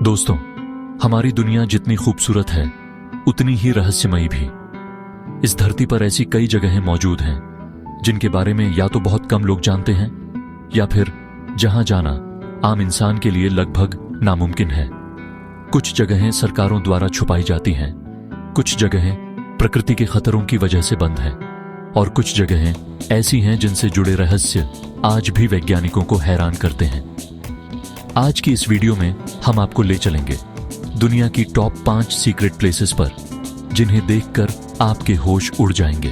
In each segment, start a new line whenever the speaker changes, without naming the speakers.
दोस्तों, हमारी दुनिया जितनी खूबसूरत है उतनी ही रहस्यमयी भी। इस धरती पर ऐसी कई जगहें मौजूद हैं जिनके बारे में या तो बहुत कम लोग जानते हैं या फिर जहां जाना आम इंसान के लिए लगभग नामुमकिन है। कुछ जगहें सरकारों द्वारा छुपाई जाती हैं, कुछ जगहें प्रकृति के खतरों की वजह से बंद हैं और कुछ जगहें ऐसी हैं जिनसे जुड़े रहस्य आज भी वैज्ञानिकों को हैरान करते हैं। आज की इस वीडियो में हम आपको ले चलेंगे दुनिया की टॉप 5 सीक्रेट प्लेसेस पर, जिन्हें देखकर आपके होश उड़ जाएंगे।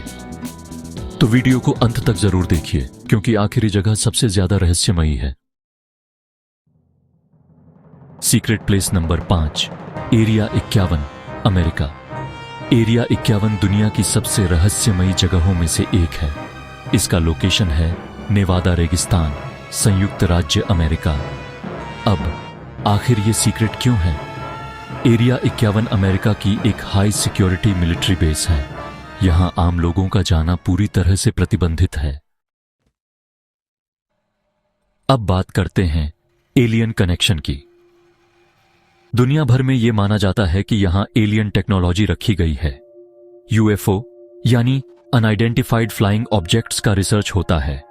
तो वीडियो को अंत तक जरूर देखिए, क्योंकि आखिरी जगह सबसे ज्यादा रहस्यमयी है। Secret place number 5, area 51, America. Area 51 दुनिया की सबसे रहस्यमयी जगहों में से एक है। इसका लोकेशन है नेवादा रेगिस्तान, संयुक्त राज्य अमेरिका। अब आखिर ये सीक्रेट क्यों है? एरिया 51 अमेरिका की एक हाई सिक्योरिटी मिलिट्री बेस है। यहां आम लोगों का जाना पूरी तरह से प्रतिबंधित है। अब बात करते हैं एलियन कनेक्शन की। दुनिया भर में यह माना जाता है कि यहां एलियन टेक्नोलॉजी रखी गई है। यूएफओ यानी अनआइडेंटिफाइड फ्लाइंग ऑब्जेक्ट्स का रिसर्च होता है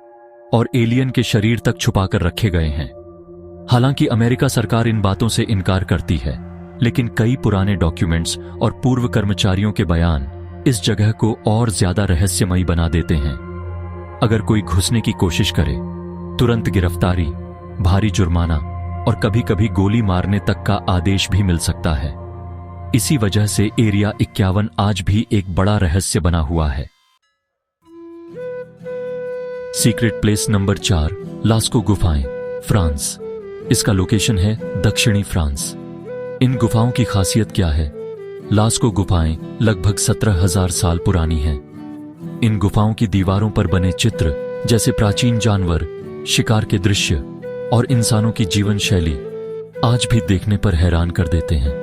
और एलियन के शरीर तक छुपाकर रखे गए हैं। हालांकि अमेरिका सरकार इन बातों से इनकार करती है, लेकिन कई पुराने डॉक्यूमेंट्स और पूर्व कर्मचारियों के बयान इस जगह को और ज्यादा रहस्यमयी बना देते हैं। अगर कोई घुसने की कोशिश करे, तुरंत गिरफ्तारी, भारी जुर्माना और कभी कभी गोली मारने तक का आदेश भी मिल सकता है। इसी वजह से एरिया 51 आज भी एक बड़ा रहस्य बना हुआ है। सीक्रेट प्लेस नंबर 4, लास्को गुफाएं, फ्रांस। इसका लोकेशन है दक्षिणी फ्रांस। इन गुफाओं की खासियत क्या है? लास्को गुफाएं लगभग 17,000 साल पुरानी हैं। इन गुफाओं की दीवारों पर बने चित्र, जैसे प्राचीन जानवर, शिकार के दृश्य और इंसानों की जीवन शैली, आज भी देखने पर हैरान कर देते हैं।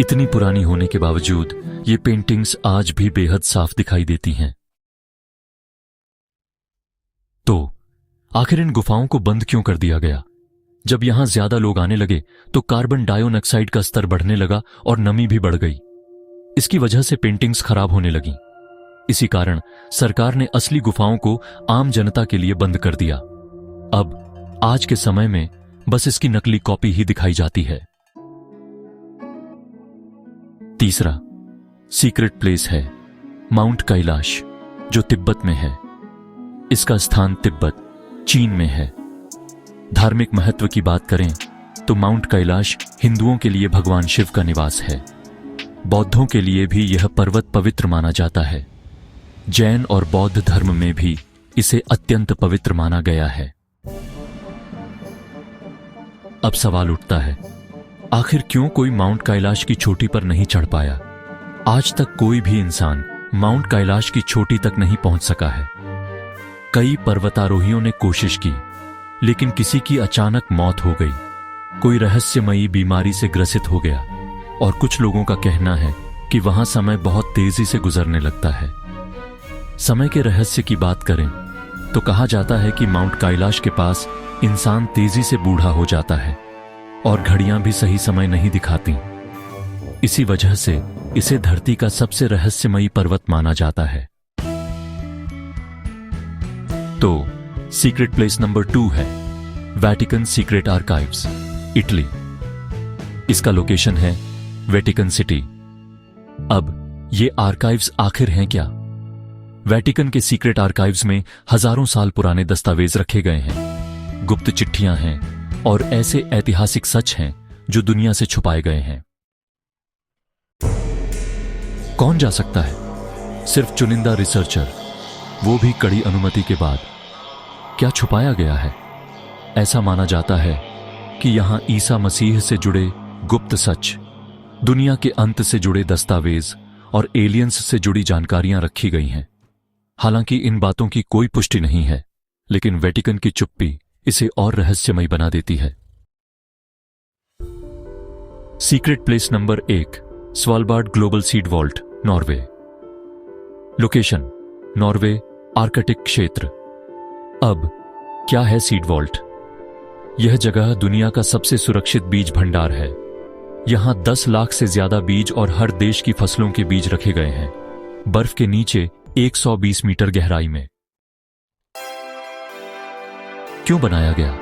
इतनी पुरानी होने के बावजूद ये पेंटिंग्स आज भी बेहद साफ दिखाई देती हैं। तो आखिर इन गुफाओं को बंद क्यों कर दिया गया? जब यहां ज्यादा लोग आने लगे तो कार्बन डाइऑक्साइड का स्तर बढ़ने लगा और नमी भी बढ़ गई। इसकी वजह से पेंटिंग्स खराब होने लगीं। इसी कारण सरकार ने असली गुफाओं को आम जनता के लिए बंद कर दिया। अब आज के समय में बस इसकी नकली कॉपी ही दिखाई जाती है। तीसरा सीक्रेट प्लेस है माउंट कैलाश, जो तिब्बत में है। इसका स्थान तिब्बत, चीन में है। धार्मिक महत्व की बात करें तो माउंट कैलाश हिंदुओं के लिए भगवान शिव का निवास है। बौद्धों के लिए भी यह पर्वत पवित्र माना जाता है। जैन और बौद्ध धर्म में भी इसे अत्यंत पवित्र माना गया है। अब सवाल उठता है, आखिर क्यों कोई माउंट कैलाश की चोटी पर नहीं चढ़ पाया? आज तक कोई भी इंसान माउंट कैलाश की चोटी तक नहीं पहुंच सका है। कई पर्वतारोहियों ने कोशिश की, लेकिन किसी की अचानक मौत हो गई, कोई रहस्यमयी बीमारी से ग्रसित हो गया और कुछ लोगों का कहना है कि वहां समय बहुत तेजी से गुजरने लगता है। समय के रहस्य की बात करें तो कहा जाता है कि माउंट कैलाश के पास इंसान तेजी से बूढ़ा हो जाता है और घड़ियां भी सही समय नहीं दिखाती। इसी वजह से इसे धरती का सबसे रहस्यमयी पर्वत माना जाता है। तो सीक्रेट प्लेस नंबर 2 है वेटिकन सीक्रेट आर्काइव्स, इटली। इसका लोकेशन है वेटिकन सिटी। अब ये आर्काइव्स आखिर हैं क्या? वेटिकन के सीक्रेट आर्काइव्स में हजारों साल पुराने दस्तावेज रखे गए हैं, गुप्त चिट्ठियां हैं और ऐसे ऐतिहासिक सच हैं जो दुनिया से छुपाए गए हैं। कौन जा सकता है? सिर्फ चुनिंदा रिसर्चर, वो भी कड़ी अनुमति के बाद। क्या छुपाया गया है? ऐसा माना जाता है कि यहां ईसा मसीह से जुड़े गुप्त सच, दुनिया के अंत से जुड़े दस्तावेज और एलियंस से जुड़ी जानकारियां रखी गई हैं। हालांकि इन बातों की कोई पुष्टि नहीं है, लेकिन वेटिकन की चुप्पी इसे और रहस्यमयी बना देती है। Secret place number 1, Svalbard global seed vault, Norway. Location Norway, Arctic क्षेत्र। अब क्या है सीड वॉल्ट? यह जगह दुनिया का सबसे सुरक्षित बीज भंडार है। यहां 10 लाख से ज्यादा बीज और हर देश की फसलों के बीज रखे गए हैं, बर्फ के नीचे 120 मीटर गहराई में। क्यों बनाया गया?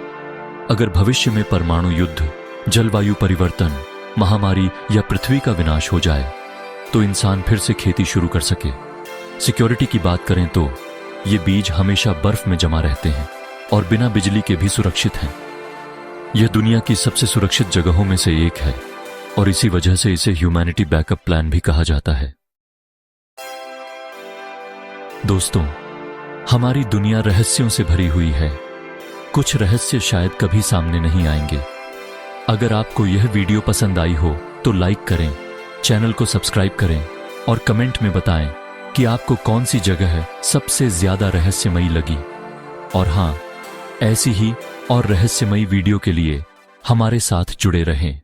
अगर भविष्य में परमाणु युद्ध, जलवायु परिवर्तन, महामारी या पृथ्वी का विनाश हो जाए तो इंसान फिर से खेती शुरू कर सके। सिक्योरिटी की बात करें तो ये बीज हमेशा बर्फ में जमा रहते हैं और बिना बिजली के भी सुरक्षित हैं। यह दुनिया की सबसे सुरक्षित जगहों में से एक है और इसी वजह से इसे ह्यूमैनिटी बैकअप प्लान भी कहा जाता है। दोस्तों, हमारी दुनिया रहस्यों से भरी हुई है। कुछ रहस्य शायद कभी सामने नहीं आएंगे। अगर आपको यह वीडियो पसंद आई हो तो लाइक करें, चैनल को सब्सक्राइब करें और कमेंट में बताएं कि आपको कौन सी जगह सबसे ज्यादा रहस्यमयी लगी। और हां, ऐसी ही और रहस्यमयी वीडियो के लिए हमारे साथ जुड़े रहें।